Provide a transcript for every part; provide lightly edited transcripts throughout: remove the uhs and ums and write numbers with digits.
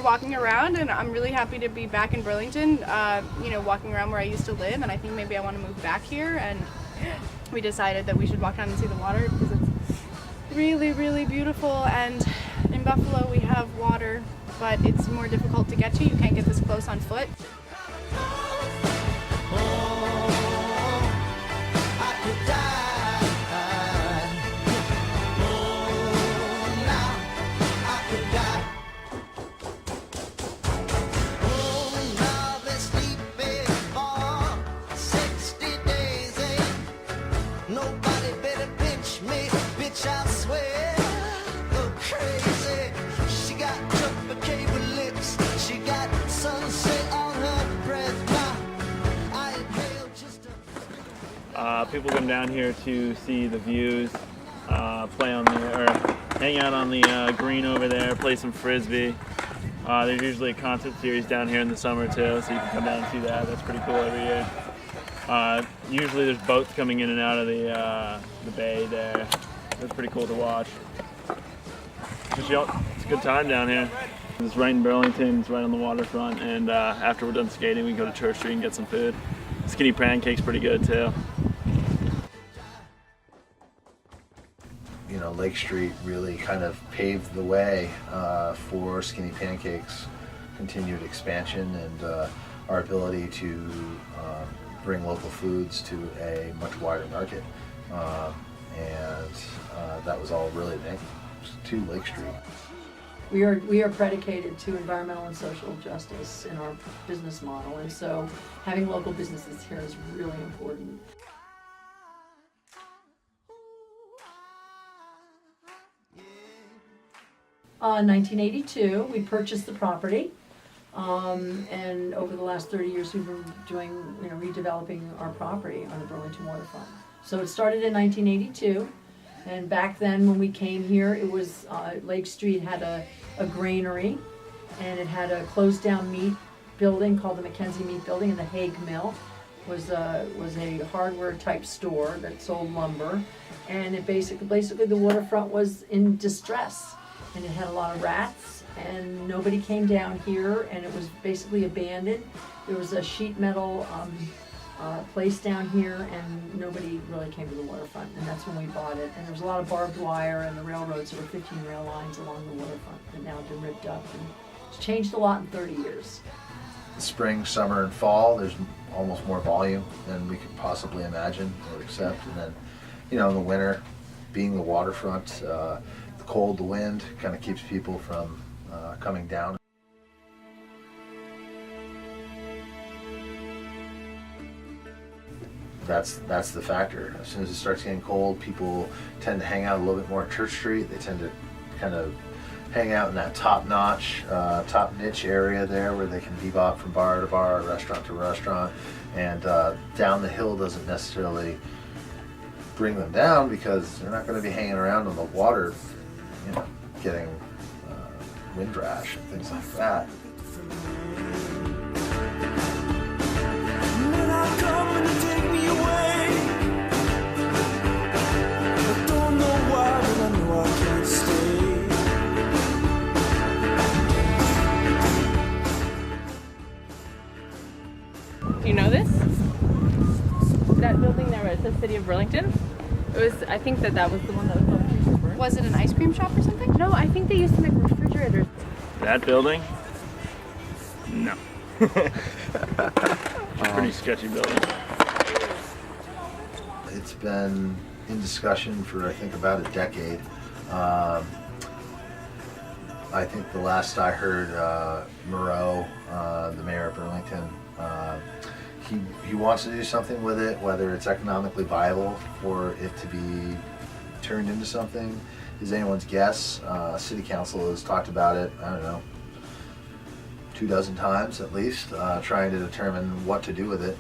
here walking around, and I'm really happy to be back in Burlington, walking around where I used to live, and I think maybe I want to move back here, and we decided that we should walk down and see the water because it's really, really beautiful. And in Buffalo we have water, but it's more difficult to get to. You can't get this close on foot. Nobody better pinch me, bitch, I swear. Look crazy. She got tropical lips. She got sunset on her breath. Now I inhale just a... People come down here to see the views, hang out on the green over there, play some frisbee. There's usually a concert series down here in the summer too, so you can come down and see that. That's pretty cool every year. Usually there's boats coming in and out of the bay there. That's pretty cool to watch. It's a good time down here. It's right in Burlington, it's right on the waterfront, and after we're done skating we can go to Church Street and get some food. Skinny Pancake's pretty good too. You know, Lake Street really kind of paved the way for Skinny Pancake's continued expansion and our ability to bring local foods to a much wider market, and that was all really thanks to Lake Street. We are predicated to environmental and social justice in our business model, and so having local businesses here is really important. In 1982, we purchased the property. And over the last 30 years, we've been doing, redeveloping our property on the Burlington waterfront. So it started in 1982, and back then when we came here, it was Lake Street had a granary, and it had a closed-down meat building called the Mackenzie Meat Building, and the Hague Mill was a hardware-type store that sold lumber, and it basically the waterfront was in distress, and it had a lot of rats. And nobody came down here, and it was basically abandoned. There was a sheet metal place down here, and nobody really came to the waterfront, and that's when we bought it. And there was a lot of barbed wire, and the railroads, there were 15 rail lines along the waterfront that now have been ripped up, and it's changed a lot in 30 years. Spring, summer, and fall, there's almost more volume than we could possibly imagine or accept. And then, in the winter, being the waterfront, the cold, the wind kind of keeps people from coming down. That's the factor. As soon as it starts getting cold, people tend to hang out a little bit more at Church Street. They tend to kind of hang out in that top niche area there where they can bebop from bar to bar, restaurant to restaurant, and down the hill doesn't necessarily bring them down because they're not going to be hanging around on the water, getting wind rash and things like that. Do you know this? That building there where it says City of Burlington? I think that was the one that was called. Was it an ice cream shop or something? No, I think they used to make refrigerators. That building? No. Pretty sketchy building. It's been in discussion for I think about a decade. I think the last I heard, Moreau, the mayor of Burlington, he wants to do something with it, whether it's economically viable for it to be turned into something is anyone's guess. City Council has talked about it, I don't know, 24 times at least, trying to determine what to do with it.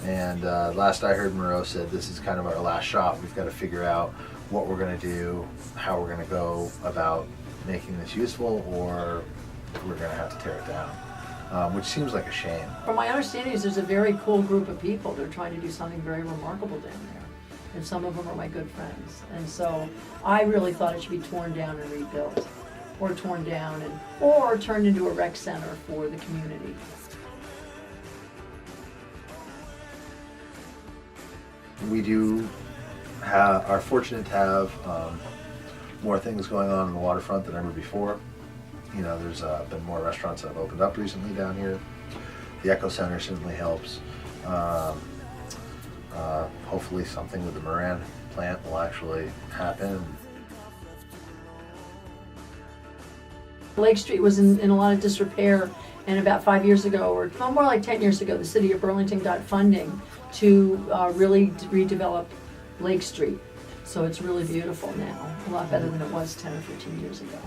And last I heard, Moreau said this is kind of our last shot. We've got to figure out what we're going to do, how we're going to go about making this useful, or we're going to have to tear it down. Which seems like a shame. From my understanding is there's a very cool group of people. They're trying to do something very remarkable down there. And some of them are my good friends. And so I really thought it should be torn down and rebuilt. or torn down, or turned into a rec center for the community. We are fortunate to have more things going on the waterfront than ever before. You know, there's been more restaurants that have opened up recently down here. The Eco Center certainly helps. Hopefully something with the Moran plant will actually happen. Lake Street was in a lot of disrepair, and about 5 years ago, or more like 10 years ago, the city of Burlington got funding to really redevelop Lake Street. So it's really beautiful now, a lot better than it was 10 or 15 years ago.